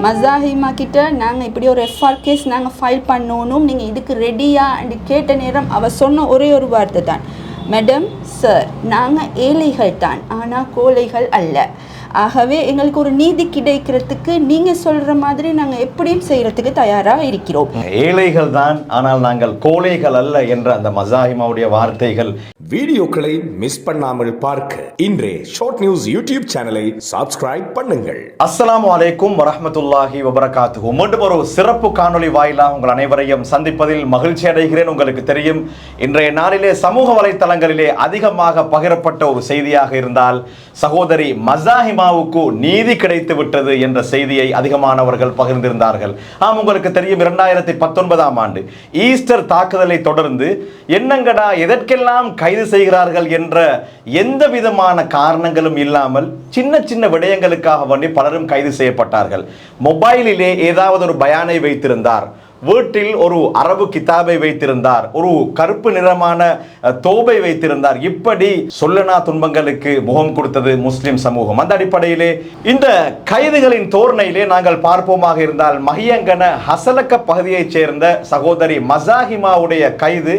மசாஹிமா கிட்ட நாங்கள் இப்படி ஒரு எஃப்ஆர் கேஸ் நாங்கள் ஃபைல் பண்ணணும், நீங்கள் இதுக்கு ரெடியா என்று கேட்ட நேரம் அவர் சொன்ன ஒரே ஒரு வார்த்தை தான், மேடம் சார் நாங்கள் ஏழைகள் தான் ஆனால் கோழைகள் அல்ல, ஆகவே எங்களுக்கு ஒரு நீதி கிடைக்கிறதுக்கு நீங்கள் சொல்கிற மாதிரி நாங்கள் எப்படியும் செய்கிறதுக்கு தயாராக இருக்கிறோம். ஏழைகள் தான் ஆனால் நாங்கள் கோழைகள் அல்ல என்ற அந்த மசாஹிமாவுடைய வார்த்தைகள். வீடியோக்களை மிஸ் பண்ணாமல் பார்க்க இன்றே ஷார்ட் நியூஸ் யூடியூப் சேனலை சப்ஸ்கிரைப் பண்ணுங்கள். அஸ்ஸலாமு அலைக்கும் வரஹ்மத்துல்லாஹி வபரகாத்துஹு. மீண்டும் ஒரு சிறப்பு காணொளி வாயிலாக உங்கள் அனைவரையும் சந்திப்பதில் மகிழ்ச்சி அடைகிறேன். உங்களுக்கு தெரியும், இன்றைய நாளிலே சமூக வலைத்தளங்களிலே அதிகமாக பகிரப்பட்ட ஒரு செய்தியாக இருந்தால் சகோதரி மசாஹிமாவுக்கு நீதி கிடைத்து விட்டது என்ற செய்தியை அதிகமானவர்கள் பகிர்ந்திருந்தார்கள். உங்களுக்கு தெரியும், 2019ஆம் ஆண்டு ஈஸ்டர் தாக்குதலை தொடர்ந்து என்னங்கடா எதற்கெல்லாம் கைது செய்கிறார்கள் என்ற எந்த விதமான காரணங்களும் இல்லாமல் சின்ன சின்ன விடயங்களுக்காக வேண்டி பலரும் கைது செய்யப்பட்டார்கள். மொபைலிலே ஏதாவது ஒரு பயானை வைத்திருந்தார், வீட்டில் ஒரு அரபு கிதாபை வைத்திருந்தார், ஒரு கருப்பு நிறமான தோபை வைத்திருந்தார், இப்படி சொல்லனா துன்பங்களுக்கு முகம் கொடுத்தது முஸ்லிம் சமூகம். அந்த அடிப்படையிலே இந்த கைதுகளின் தோரணையிலே நாங்கள் பார்ப்போமாக இருந்தால் மஹியங்கன ஹசலக்க பகுதியைச் சேர்ந்த சகோதரி மசாஹிமாவுடைய கைது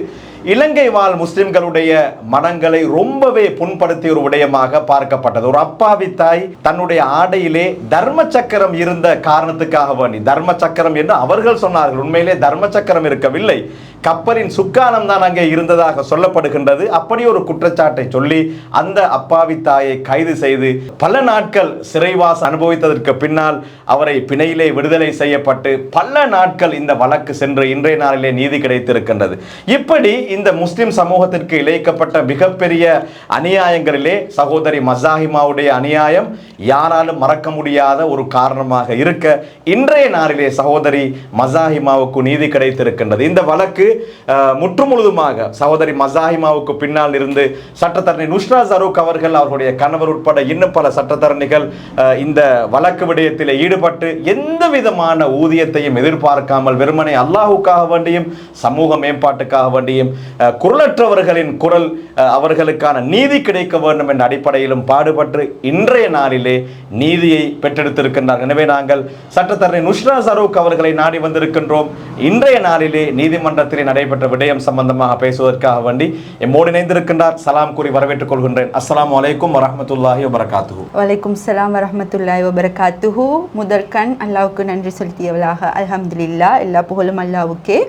இலங்கை வாழ் முஸ்லிம்களுடைய மனங்களை ரொம்பவே புண்படுத்திய ஒரு விடயமாக பார்க்கப்பட்டது. ஒரு அப்பாவி தாய் தன்னுடைய ஆடையிலே தர்ம சக்கரம் இருந்த காரணத்துக்காக வேண்டி, தர்ம சக்கரம் என்று அவர்கள் சொன்னார்கள், உண்மையிலே தர்ம சக்கரம் இருக்கவில்லை, கப்பலின் சுக்கானம் தான் அங்கே இருந்ததாக சொல்லப்படுகின்றது. அப்படி ஒரு குற்றச்சாட்டை சொல்லி அந்த அப்பாவி தாயை கைது செய்து பல நாட்கள் சிறைவாசம் அனுபவித்ததற்கு பின்னால் அவரை பிணையிலே விடுதலை செய்யப்பட்டு பல நாட்கள் இந்த வழக்கு சென்று இன்றைய நாளிலே நீதி கிடைத்திருக்கின்றது. இப்படி இந்த முஸ்லிம் சமூகத்திற்கு இழைக்கப்பட்ட மிகப்பெரிய அநியாயங்களிலே சகோதரி மசாஹிமாவுடைய அநியாயம் யாராலும் மறக்க முடியாத ஒரு காரணமாக இருக்க இன்றைய நாளிலே சகோதரி மசாஹிமாவுக்கு நீதி கிடைத்திருக்கின்றது. இந்த வழக்கு முற்றுமுழுதுமாக சகோதரி மசாஹிமாவுக்கு பின்னால் இருந்து சட்டத்தரணி நுஷ்ரா ஜரூக் அவர்கள், அவர்களுடைய கணவர் உட்பட இன்னும் பல சட்டத்தரணிகள் இந்த வழக்கு விடயத்தில் ஈடுபட்டு எந்த விதமான ஊதியத்தையும் எதிர்பார்க்காமல் வெறுமனே அல்லாஹுக்காக வேண்டியும் சமூக மேம்பாட்டுக்காக வேண்டியும் குரலற்றவர்களின் குரல் அவர்களுக்கான நீதி கிடைக்க வேண்டும் என்ற அடிப்படையிலும் பாடுபட்டு இன்றைய நாளிலே நீதியை பெற்றெடுத்திருக்கின்றார். எனவே நாங்கள் சட்டத்தரணி நுஷ்ரா ஜரூக் அவர்களை நாடி வந்திருக்கின்றோம். இன்றைய நாளிலே நீதிமன்றத்தில் நடைபெற்ற விடயம் சம்பந்தமாக பேசுவதற்காக வேண்டி எம்மோடு இணைந்திருக்கின்றார். சலாம் கூறி வரவேற்றுக் கொள்கின்றேன். அஸ்ஸலாமு அலைக்கும் வரஹ்மத்துல்லாஹி வபரகாத்துஹு. வலைக்கும் சலாம் வரஹ்மத்துல்லாஹி வபரகாத்துஹு. முதல் கண் அல்லாஹ்வுக்கு நன்றி செலுத்தியவளாக அல்ஹம்துலில்லாஹ், எல்லா புகழும் அல்லாஹ்வுக்கே.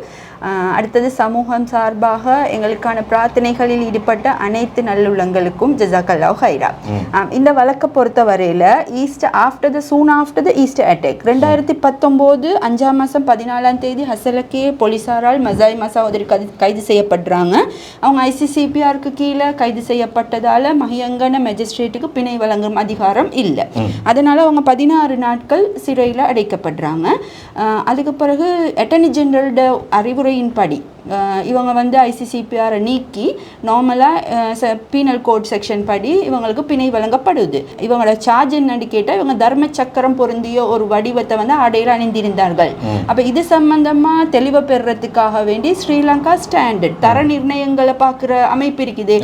அடுத்தது சமூகம் சார்பாக எங்களுக்கான பிரார்த்தனைகளில் ஈடுபட்ட அனைத்து நல்லுள்ளங்களுக்கும் ஜஸாக்கல்லாஹு ஹைரா. இந்த வழக்கை பொறுத்த வரையில் சூன் ஆஃப்டர் த ஈஸ்டர் அட்டாக் 2019 5ஆம் மாதம் 14ஆம் தேதி ஹசலக்கே போலீஸாரால் மசாஹிமா சகோதரி கைது செய்யப்படுறாங்க. அவங்க ஐசிசிபிஆருக்கு கீழே கைது செய்யப்பட்டதால் மஹியங்கன மேஜிஸ்ட்ரேட்டுக்கு பிணை வழங்கும் அதிகாரம் இல்லை. அதனால் அவங்க 16 நாட்கள் சிறையில் அடைக்கப்படுறாங்க. அதுக்கு பிறகு அட்டர்னி ஜெனரலோட அறிவுரையின்படி இவங்க வந்து ஐசிசிபிஆரை நீக்கி நார்மலாக பீனல் கோட் செக்ஷன் படி இவங்களுக்கு பிணை வழங்கப்படுது. இவங்களோட சார்ஜ் என்னன்னு கேட்டால் இவங்க தர்ம சக்கரம் பொருந்திய ஒரு வடிவத்தை வந்து ஆடையில் அணிந்திருந்தார்கள். அப்போ இது சம்பந்தமாக தெளிவை பெறுறதுக்காக வேண்டி ஸ்ரீலங்கா ஸ்டாண்டர்ட் தர நிர்ணயங்களை பார்க்குற அமைப்பு இருக்குது.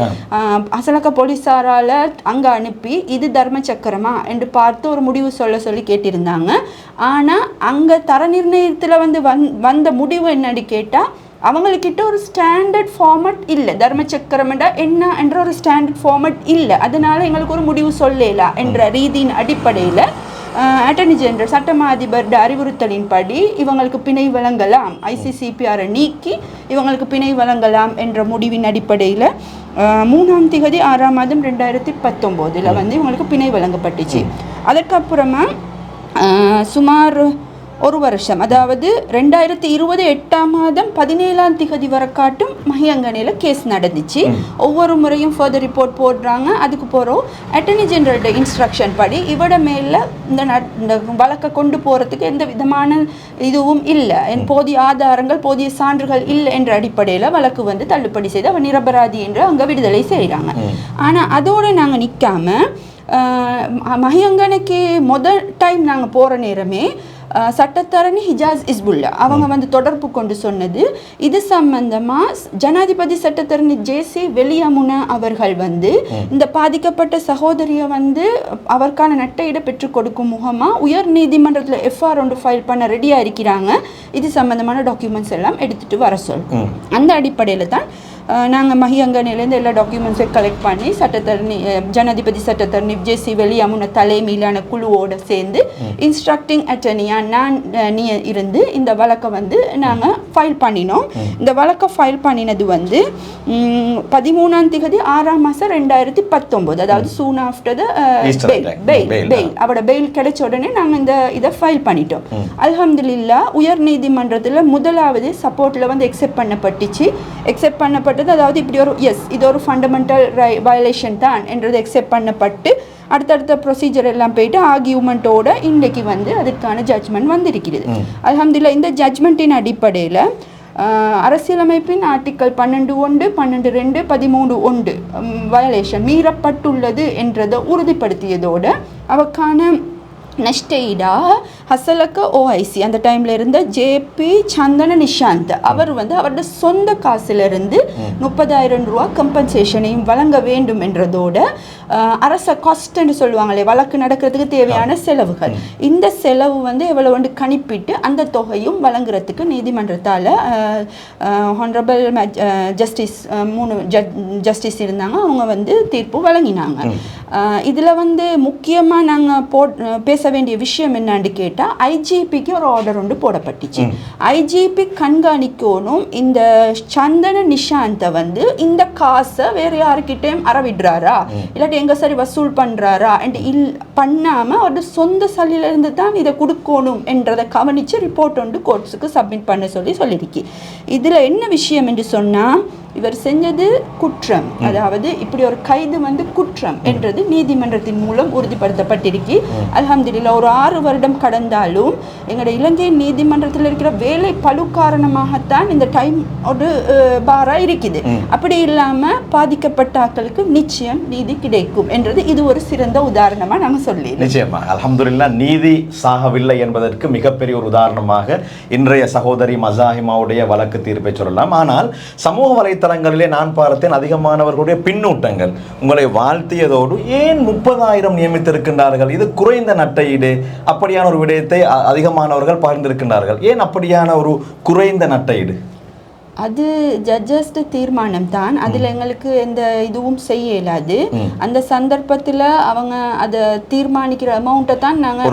அசலக்க போலீஸாரால் அங்கே அனுப்பி இது தர்ம சக்கரமா என்று பார்த்து ஒரு முடிவு சொல்லி கேட்டிருந்தாங்க. ஆனால் அங்கே தர நிர்ணயத்தில் வந்து வந்த முடிவு என்னன்னு கேட்டால் அவங்கக்கிட்ட ஒரு ஸ்டாண்டர்ட் ஃபார்மட் இல்லை, தர்ம சக்கரம்டா என்ன என்ற ஒரு ஸ்டாண்டர்ட் ஃபார்மட் இல்லை. அதனால எங்களுக்கு ஒரு முடிவு சொல்லலாம் என்ற ரீதியின் அடிப்படையில் அட்டர்னி ஜெனரல் சட்டமா அதிபர் அறிவுறுத்தலின்படி இவங்களுக்கு பிணை வழங்கலாம், ஐசிசிபிஆரை நீக்கி இவங்களுக்கு பிணை வழங்கலாம் என்ற முடிவின் அடிப்படையில் 3ஆம் தேதி 6ஆம் மாதம் 2019 வந்து இவங்களுக்கு பிணை வழங்கப்பட்டுச்சு. அதுக்கப்புறமா சுமார் ஒரு வருஷம், அதாவது 2020 8ஆம் மாதம் 17ஆம் தேதி வரைக்காட்டும் மஹியங்கனையில் கேஸ் நடந்துச்சு. ஒவ்வொரு முறையும் ஃபர்தர் ரிப்போர்ட் போடுறாங்க. அதுக்கு போகிறோம் அட்டர்னி ஜெனரலோட இன்ஸ்ட்ரக்ஷன் படி இவட மேலே இந்த வழக்கை கொண்டு போகிறதுக்கு எந்த விதமான இதுவும் இல்லை, போதிய ஆதாரங்கள் போதிய சான்றுகள் இல்லை என்ற அடிப்படையில் வழக்கு வந்து தள்ளுபடி செய்து அவர் நிரபராதி என்று அங்கே விடுதலை செய்கிறாங்க. ஆனால் அதோடு நாங்கள் நிற்காம மஹியங்கனைக்கு முதல் டைம் நாங்கள் போகிற நேரமே சட்டத்தரணி ஹிஜாஸ் இஸ்புல்லா அவங்க வந்து தொடர்பு கொண்டு சொன்னது இது சம்பந்தமாக ஜனாதிபதி சட்டத்தரணி ஜேசி வெளியமுனா அவர்கள் வந்து இந்த பாதிக்கப்பட்ட சகோதரியை வந்து அவருக்கான நட்டையிட பெற்றுக் கொடுக்கும் முகமாக உயர் நீதிமன்றத்தில் எஃப்ஆர் ஒன்று ஃபைல் பண்ண ரெடியாக இருக்கிறாங்க. இது சம்பந்தமான டாக்குமெண்ட்ஸ் எல்லாம் எடுத்துகிட்டு வர சொல். அந்த அடிப்படையில் தான் நாங்கள் மஹியங்கனிலேருந்து எல்லா டாக்குமெண்ட்ஸையும் கலெக்ட் பண்ணி சட்டத்தரணி ஜனாதிபதி சட்டத்தரணி ஜேசி வெளியமுன தலைமையிலான குழுவோடு சேர்ந்து இன்ஸ்ட்ரக்டிங் அட்டர்னியாக நான் இருந்து இந்த வழக்கை வந்து நாங்கள் ஃபைல் பண்ணினோம். இந்த வழக்கை ஃபைல் பண்ணினது வந்து 13/6/2019, அதாவது சூன் ஆஃப்டர் த பெயில் அவரோட பெயில் கிடைச்ச உடனே நாங்கள் இந்த இதை ஃபைல் பண்ணிட்டோம். அல்ஹம்துலில்லாஹ் உயர் நீதிமன்றத்தில் முதலாவது சப்போர்ட்டில் வந்து எக்ஸெப்ட் பண்ணப்பட்டுச்சு. அதாவது இப்படி ஒரு இது ஒரு ஃபண்டமெண்டல் வயலேஷன் தான் என்றது எக்ஸெப்ட் பண்ணப்பட்டு அடுத்தடுத்த ப்ரொசீஜர் எல்லாம் போயிட்டு ஆர்கியூமெண்ட்டோட இன்றைக்கு வந்து அதுக்கான ஜட்ஜ்மெண்ட் வந்திருக்கிறது. அல்ஹம்துலில்லாஹ் இந்த ஜட்ஜ்மெண்ட்டின் அடிப்படையில் அரசியலமைப்பின் ஆர்டிக்கல் 12(1), 12(2), 13(1) வயலேஷன் மீறப்பட்டுள்ளது என்றதை உறுதிப்படுத்தியதோடு அவக்கான நஷ்டஈடாக ஹசலக்க ஓஐசி அந்த டைமில் இருந்த ஜேபி சந்தன நிஷாந்த் அவர் வந்து அவரோட சொந்த காசிலிருந்து 30,000 ரூபா கம்பன்சேஷனையும் வழங்க வேண்டும் என்றதோட அரச காஸ்ட் என்று சொல்லுவாங்களே வழக்கு நடக்கிறதுக்கு தேவையான செலவுகள், இந்த செலவு வந்து எவ்வளோ வந்து கணிப்பிட்டு அந்த தொகையும் வழங்குறதுக்கு நீதிமன்றத்தால் ஹானரபிள் ஜஸ்டிஸ் 3 ஜஸ்டிஸ் இருந்தாங்க, அவங்க வந்து தீர்ப்பு வழங்கினாங்க. இதில் வந்து முக்கியமாக நாங்கள் பேச வேண்டிய விஷயம் என்னன்னு கேட்டால் ஐஜிபிக்கு ஒரு ஆர்டர் ஒன்று போடப்பட்டுச்சு. ஐஜிபி கண்காணிக்கணும் இந்த சந்தன நிஷாந்தை வந்து இந்த காசை வேறு யாருக்கிட்டையும் அறவிடுறாரா இல்லாட்டி எங்கே சரி வசூல் பண்ணுறாரா பண்ணாமல் அவரோட சொந்த சல்லிலிருந்து தான் இதை கொடுக்கணும் என்றதை கவனித்து ரிப்போர்ட் ஒன்று கோர்ட்ஸுக்கு சப்மிட் பண்ண சொல்லியிருக்கு. இதில் என்ன விஷயம் என்று சொன்னால் இவர் செஞ்சது குற்றம், அதாவது இப்படி ஒரு கைது வந்து குற்றம் என்றது நீதிமன்றத்தின் மூலம் உறுதிப்படுத்தப்பட்டிருக்கு. அல்ஹம்துலில்லாஹ் ஒரு 6 வருடம் கடந்தாலும் எங்களோட இலங்கை நீதிமன்றத்தில் இருக்கிற வேலை பளு காரணமாகத்தான் இந்த டைம் ஒரு பாரா இருக்குது. அப்படி இல்லாமல் பாதிக்கப்பட்ட ஆட்களுக்கு நிச்சயம் நீதி கிடைக்கும் என்றது இது ஒரு சிறந்த உதாரணமாக நாங்கள் சொல்லி நிச்சயமா அல்ஹம்துலில்லாஹ் நீதி சாகவில்லை என்பதற்கு மிகப்பெரிய ஒரு உதாரணமாக இன்றைய சகோதரி மசாஹிமாவுடைய வழக்கு தீர்ப்பை சொல்லலாம். ஆனால் சமூக வலைத்தளங்களிலே நான் பார்த்தேன் அதிகமானவர்களுடைய பின்னூட்டங்கள் உங்களை வாழ்த்தியதோடு ஏன் 30,000 நியமித்திருக்கின்றார்கள், இது குறைந்த நட்டையீடு, அப்படியான ஒரு விடயத்தை அதிகமானவர்கள் பகிர்ந்திருக்கின்றார்கள். ஏன் அப்படியான ஒரு குறைந்த நட்டையீடு? அது ஜட்ஜஸ்ட் தீர்மானம் தான், அதில் எங்களுக்கு எந்த இதுவும் செய்ய இயலாது. அந்த சந்தர்ப்பத்தில் அவங்க அதை தீர்மானிக்கிற அமௌண்ட்டை தான் நாங்கள்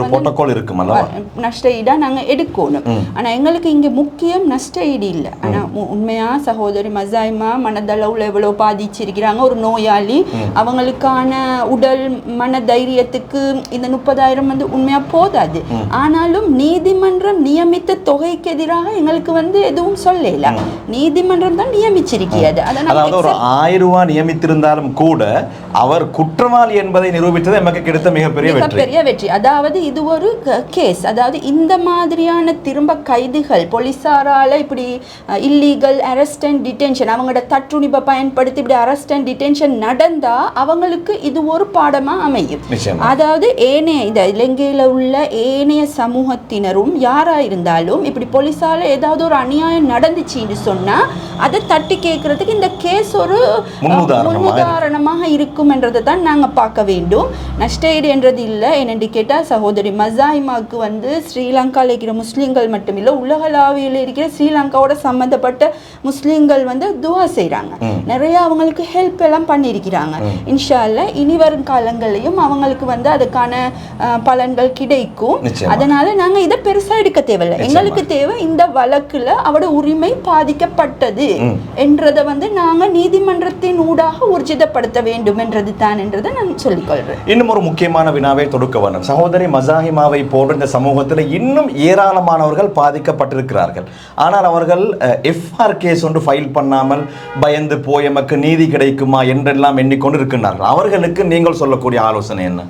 நஷ்ட ஈடாக நாங்கள் எடுக்கணும். ஆனால் எங்களுக்கு இங்கே முக்கியம் நஷ்ட ஈடு இல்லை. ஆனால் உண்மையாக சகோதரி மசாயிமா மனதளவில் எவ்வளோ பாதிச்சிருக்கிறாங்க, ஒரு நோயாளி, அவங்களுக்கான உடல் மன தைரியத்துக்கு இந்த 30,000 வந்து உண்மையாக போதாது. ஆனாலும் நீதிமன்றம் நியமித்த தொகைக்கு எதிராக எங்களுக்கு வந்து எதுவும் சொல்லல, நீதிமன்றம் தான் நியமிச்சிருக்கிறது. அதாவது ஒரு 1000 ரூபாய் நியமித்திருந்தாலும் கூட அவர் குற்றவாளி என்பதை நிரூபித்தது நமக்கு கிடைத்த மிகப்பெரிய வெற்றி. அதாவது இது ஒரு கேஸ், அதாவது இந்த மாதிரியான திரும்ப கைதுகள் போலீசாரால இப்படி இல்லீகல் அரெஸ்ட் அண்ட் டிடென்ஷன் அவங்களோட தற்றுணிப்பை பயன்படுத்தி இப்படி அரெஸ்ட் அண்ட் டிடென்ஷன் நடந்தா அவங்களுக்கு இது ஒரு பாடமா அமையும். அதாவது ஏனைய இந்த இலங்கையில உள்ள ஏனைய சமூகத்தினரும் யாரா இருந்தாலும் இப்படி போலீசால ஏதாவது ஒரு அநியாயம் நடந்துச்சுன்னு சொன்னா அதை தட்டி கேட்கறதுக்கு இந்த கேஸ் ஒரு முன்னுதாரணமாக இருக்கும் என்றதை தான் நாங்கள் பார்க்க வேண்டும். நஷ்டஈடு என்றது இல்லை. என்னென்று கேட்டால் சகோதரி மசாயிமாவுக்கு வந்து ஸ்ரீலங்காவில் இருக்கிற முஸ்லீம்கள் மட்டுமில்லை, உலகளாவியில் இருக்கிற ஸ்ரீலங்காவோட சம்மந்தப்பட்ட முஸ்லீம்கள் வந்து துவா செய்கிறாங்க, நிறைய அவங்களுக்கு ஹெல்ப் எல்லாம் பண்ணியிருக்கிறாங்க. இன்ஷா அல்லாஹ் இனி வரும் காலங்களையும் அவங்களுக்கு வந்து அதுக்கான பலன்கள் கிடைக்கும். அதனால நாங்கள் இதை பெருசாக எடுக்க தேவையில்லை. எங்களுக்கு தேவை இந்த வழக்கில் அவரோட உரிமை பாதிக்கப்பட்டது என்றதை வந்து நாங்கள் நீதிமன்றத்தின் ஊடாக ஊர்ஜிதப்படுத்த வேண்டும் என்றது தான் என்றதை நான் சொல்லிக்கொள்கிறேன். இன்னும் ஒரு முக்கியமான வினாவை தொடுக்க வேண்டும். சகோதரி மசாஹிமாவை போன்ற இந்த சமூகத்தில் இன்னும் ஏராளமானவர்கள் பாதிக்கப்பட்டிருக்கிறார்கள். ஆனால் அவர்கள் எஃப்ஆர் கேஸ் ஒன்று ஃபைல் பண்ணாமல் பயந்து போய் எமக்கு நீதி கிடைக்குமா என்றெல்லாம் எண்ணிக்கொண்டு இருக்கின்றார்கள். அவர்களுக்கு நீங்கள் சொல்லக்கூடிய ஆலோசனை என்ன?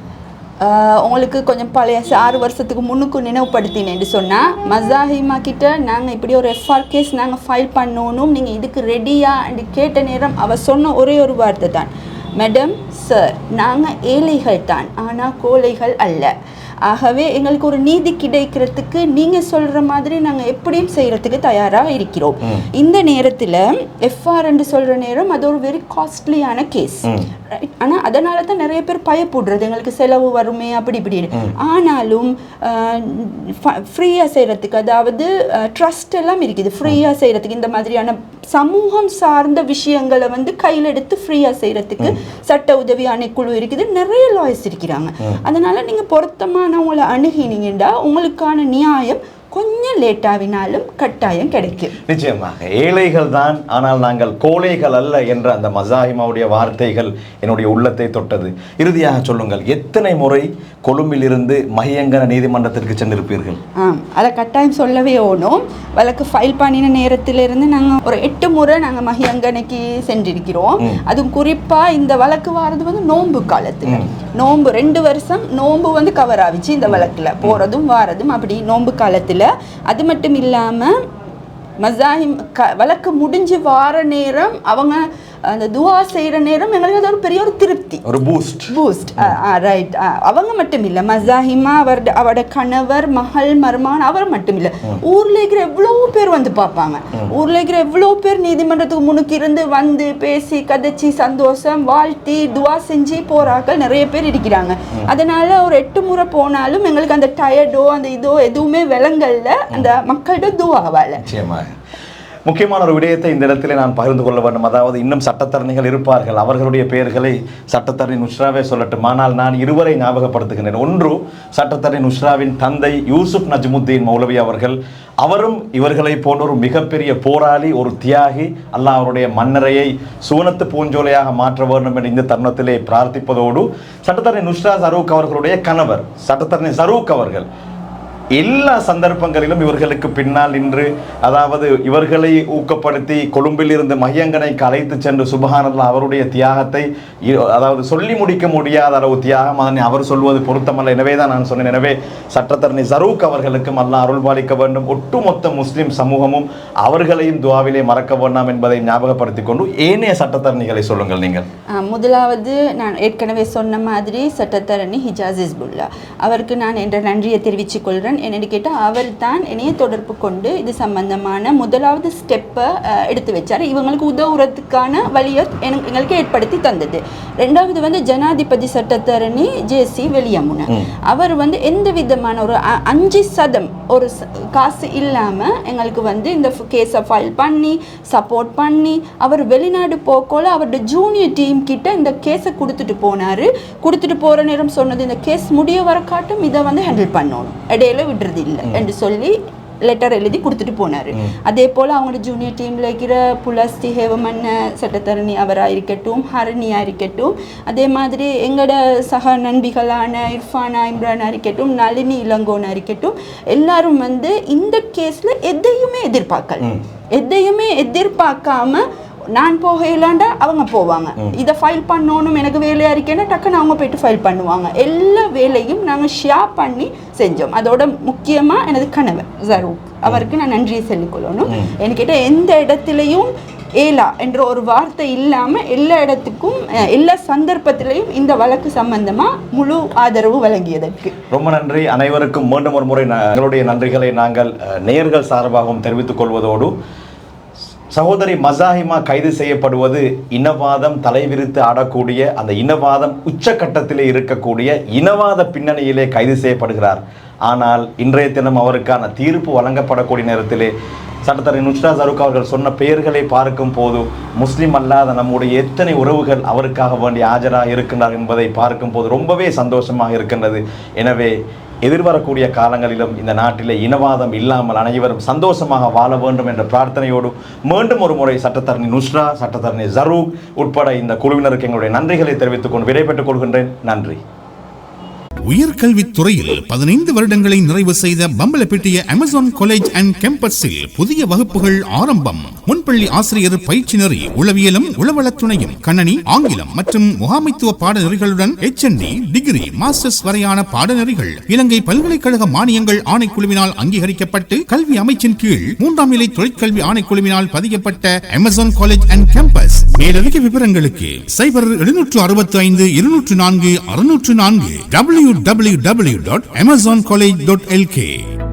உங்களுக்கு கொஞ்சம் பழைய 6 வருஷத்துக்கு முன்னுக்கு நினைவுபடுத்தினேன்னு சொன்னால் மசாஹிமா கிட்ட நாங்கள் இப்படி ஒரு எஃப்ஆர் கேஸ் நாங்கள் ஃபைல் பண்ணணும், நீங்கள் இதுக்கு ரெடியா என்று கேட்ட நேரம் அவள் சொன்ன ஒரே ஒரு வார்த்தை தான், மேடம் சார் நாங்கள் ஏழைகள் தான் ஆனால் கோழைகள் அல்ல. ஆகவே எங்களுக்கு ஒரு நீதி கிடைக்கிறதுக்கு நீங்கள் சொல்கிற மாதிரி நாங்கள் எப்படியும் செய்கிறதுக்கு தயாராக இருக்கிறோம். இந்த நேரத்தில் எஃப்ஆர் என்று சொல்கிற நேரம் அது ஒரு வெரி காஸ்ட்லியான கேஸ். ஆனால் அதனால தான் நிறைய பேர் பயப்படுறது எங்களுக்கு செலவு வருமே அப்படி இப்படி. ஆனாலும் ஃப்ரீயாக செய்கிறதுக்கு, அதாவது ட்ரஸ்ட் எல்லாம் இருக்குது ஃப்ரீயாக செய்கிறதுக்கு, இந்த மாதிரியான சமூகம் சார்ந்த விஷயங்களை வந்து கையில் எடுத்து ஃப்ரீயாக செய்கிறதுக்கு சட்ட உதவி ஆணைக்குழு இருக்குது, நிறைய லாயர்ஸ் இருக்கிறாங்க. அதனால் நீங்கள் பொருத்தமானவங்களை அணுகினீங்கன்னா உங்களுக்கான நியாயம் கொஞ்சம் லேட்டாவினாலும் கட்டாயம் கிடைக்கும். நிச்சயமாக ஏழைகள் தான், ஆனால் நாங்கள் கோழைகள் அல்ல என்ற அந்த மசாஹிமாவுடைய வார்த்தைகள் என்னுடைய உள்ளத்தை தொட்டது. இறுதியாக சொல்லுங்கள், எத்தனை முறை கொழும்பில் இருந்து மஹியங்கன நீதிமன்றத்திற்கு சென்றிருப்பீர்கள்? அதை கட்டாயம் சொல்லவே ஓணும். வழக்கு ஃபைல் பண்ணின நேரத்திலிருந்து நாங்கள் ஒரு 8 முறை நாங்கள் மஹியங்கனைக்கு சென்றிருக்கிறோம். அதுவும் குறிப்பாக இந்த வழக்கு வாரது வந்து நோன்பு காலத்தில், நோன்பு 2 வருஷம் நோன்பு வந்து கவர் ஆகிச்சு இந்த வழக்கில், போகிறதும் வாரதும் அப்படி நோன்பு காலத்தில். அது மட்டும் இல்லாமல் மசாஹிம் வழக்கு முடிஞ்சு வார நேரம் அவங்க அந்த துவா செய்கிற நேரம் எங்களுக்கு அது ஒரு பெரிய ஒரு திருப்தி, ஒரு பூஸ்ட். ரைட். அவங்க மட்டும் இல்லை, மசாஹிமா அவரோட கணவர், மகள், மருமான் அவர் மட்டும் இல்லை, ஊரில் இருக்கிற எவ்வளோ பேர் வந்து பார்ப்பாங்க. ஊரில் இருக்கிற எவ்வளோ பேர் நீதிமன்றத்துக்கு முன்னுக்கு இருந்து வந்து பேசி கதைச்சி சந்தோஷம் வாழ்த்தி துவா செஞ்சு போறாக்கள் நிறைய பேர் இருக்கிறாங்க. அதனால ஒரு 8 முறை போனாலும் எங்களுக்கு அந்த டயர்டோ அந்த இதோ எதுவுமே விலங்கல்ல, அந்த மக்களோட துவாவால். முக்கியமான ஒரு விடயத்தை இந்த இடத்திலே நான் பகிர்ந்து கொள்ள வேண்டும். அதாவது இன்னும் சட்டத்தரணிகள் இருப்பார்கள், அவர்களுடைய பெயர்களை சட்டத்தரணி நுஸ்ராவே சொல்லட்டும். ஆனால் நான் இருவரை ஞாபகப்படுத்துகின்றேன். ஒன்று, சட்டத்தரணி நுஸ்ராவின் தந்தை யூசுப் நஜ்முத்தீன் மௌலவி அவர்கள். அவரும் இவர்களை போன்ற ஒரு மிகப்பெரிய போராளி, ஒரு தியாகி. அல்லாஹ் அவருடைய மன்னரையை சுவனத்து பூஞ்சோலையாக மாற்ற வேண்டும் என்று இந்த தருணத்திலே பிரார்த்திப்பதோடு, சட்டத்தரணி நுஸ்ரா சரூக் அவர்களுடைய கணவர் சட்டத்தரணி சரூக் அவர்கள் எல்லா சந்தர்ப்பங்களிலும் இவர்களுக்கு பின்னால் நின்று, அதாவது இவர்களை ஊக்கப்படுத்தி கொழும்பில் இருந்து மஹியங்கனைக்கு அழைத்து சென்று சுபஹானல்லாஹ் அவருடைய தியாகத்தை அதாவது சொல்லி முடிக்க முடியாத அளவு தியாகம், அதனை அவர் சொல்வது பொருத்தமல்ல. எனவே தான் நான் சொன்னேன். எனவே சட்டத்தரணி சரூக் அவர்களுக்கும் அல்லாஹ் அருள் பாலிக்க வேண்டும். ஒட்டுமொத்த முஸ்லிம் சமூகமும் அவர்களையும் துவாவிலே மறக்க வேண்டாம் என்பதை ஞாபகப்படுத்திக் கொண்டு ஏனைய சட்டத்தரணிகளை சொல்லுங்கள் நீங்கள். முதலாவது நான் ஏற்கனவே சொன்ன மாதிரி சட்டத்தரணி ஹிஜாஸ் இஸ்புல்லா அவருக்கு நான் என்ற நன்றியை தெரிவித்துக் கொள்கிறேன். என்னென்னு கேட்டால் அவர் தான் என்னைய தொடர்பு கொண்டு இது சம்பந்தமான முதலாவது ஸ்டெப்பை எடுத்து வச்சார். இவங்களுக்கு உதவுறதுக்கான வழியை எங்களுக்கு ஏற்படுத்தி தந்தது. ரெண்டாவது வந்து ஜனாதிபதி சட்டத்தரணி ஜேசி வெளியமுன அவர் வந்து எந்த விதமான ஒரு 5% ஒரு காசு இல்லாமல் எங்களுக்கு வந்து இந்த கேஸை ஃபைல் பண்ணி சப்போர்ட் பண்ணி, அவர் வெளிநாடு போக்கோல அவருடைய ஜூனியர் டீம் கிட்ட இந்த கேஸை கொடுத்துட்டு போனார். கொடுத்துட்டு போகிற நேரம் சொன்னது, இந்த கேஸ் முடிய வர காட்டும் இதை வந்து ஹேண்டில் பண்ணணும், இடையில விடுறது இல்லை என்று சொல்லி லெட்டர் எழுதி கொடுத்துட்டு போனார். அதே போல் அவங்களோட ஜூனியர் டீமில் இருக்கிற புலஸ்தி ஹேவமன்ன சட்டத்தரணி அவராக இருக்கட்டும், ஹரணியாக இருக்கட்டும், அதே மாதிரி எங்களோட சக நண்பிகளான இர்ஃபானா இம்ரானா இருக்கட்டும், நளினி இளங்கோனா இருக்கட்டும், எல்லாரும் வந்து இந்த கேஸில் எதையுமே எதிர்பார்க்காம நான் போகலாண்டா அவங்க போவாங்க, இதை ஃபைல் பண்ணணும் எனக்கு வேலையாக இருக்கேன்னா டக்குன்னு அவங்க போய்ட்டு ஃபைல் பண்ணுவாங்க. எல்லா வேலையும் நாங்கள் ஷேர் பண்ணி செஞ்சோம். அதோட முக்கியமாக எனது கணவர் சரூக் அவருக்கு நான் நன்றியை சொல்லிக்கொள்ளணும். என்கிட்ட எந்த இடத்துலையும் ஏலா என்ற ஒரு வார்த்தை இல்லாமல் எல்லா இடத்துக்கும் எல்லா சந்தர்ப்பத்திலையும் இந்த வழக்கு சம்பந்தமாக முழு ஆதரவு வழங்கியதற்கு ரொம்ப நன்றி. அனைவருக்கும் மீண்டும் ஒரு முறை எங்களுடைய நன்றிகளை நாங்கள் நேயர்கள் சார்பாகவும் தெரிவித்துக் கொள்வதோடு, சகோதரி மசாஹிமா கைது செய்யப்படுவது இனவாதம் தலைவிரித்து ஆடக்கூடிய, அந்த இனவாதம் உச்சக்கட்டத்திலே இருக்கக்கூடிய இனவாத பின்னணியிலே கைது செய்யப்படுகிறார். ஆனால் இன்றைய தினம் அவருக்கான தீர்ப்பு வழங்கப்படக்கூடிய நேரத்திலே சட்டத்தரணி நுஸ்ரா சரூக் அவர்கள் சொன்ன பெயர்களை பார்க்கும் போது முஸ்லிம் அல்லாத நம்முடைய எத்தனை உறவுகள் அவருக்காக வேண்டிய ஆஜராக இருக்கின்றார் என்பதை பார்க்கும் போது ரொம்பவே சந்தோஷமாக இருக்கின்றது. எனவே எதிர்வரக்கூடிய காலங்களிலும் இந்த நாட்டிலே இனவாதம் இல்லாமல் அனைவரும் சந்தோஷமாக வாழ வேண்டும் என்ற பிரார்த்தனையோடு மீண்டும் ஒரு முறை சட்டத்தரணி நுஸ்ரா, சட்டத்தரணி சரூக் உட்பட இந்த குழுவினருக்கு எங்களுடைய நன்றிகளை தெரிவித்துக் கொண்டு விடைபெற்றுக் கொள்கின்றேன். நன்றி. உயர்கல்வித்துறையில் 15 வருடங்களை நிறைவு செய்த பம்பலப்பிட்டிய அமேசான் காலேஜ் அண்ட் கேம்பஸில் புதிய வகுப்புகள் ஆரம்பம். முன்பள்ளி ஆசிரியர் பயிற்சி நெறி, உளவியலும் உளவளத்துணையும், கணனி, ஆங்கிலம் மற்றும் முகாமைத்துவ பாடநெறிகளுடன் HND, டிகிரி, மாஸ்டர்ஸ் வரையான பாடநெறிகள் இலங்கை பல்கலைக்கழக மானியங்கள் ஆணைக்குழுவினால் அங்கீகரிக்கப்பட்டு கல்வி அமைச்சின் கீழ் 3ஆம் நிலை தொழிற்கல்வி ஆணைக்குழுவினால் பதியப்பட்ட அமேசான் காலேஜ் அண்ட் கேம்பஸ். மேலதிக விவரங்களுக்கு 0765 204 604 www.amazoncollege.lk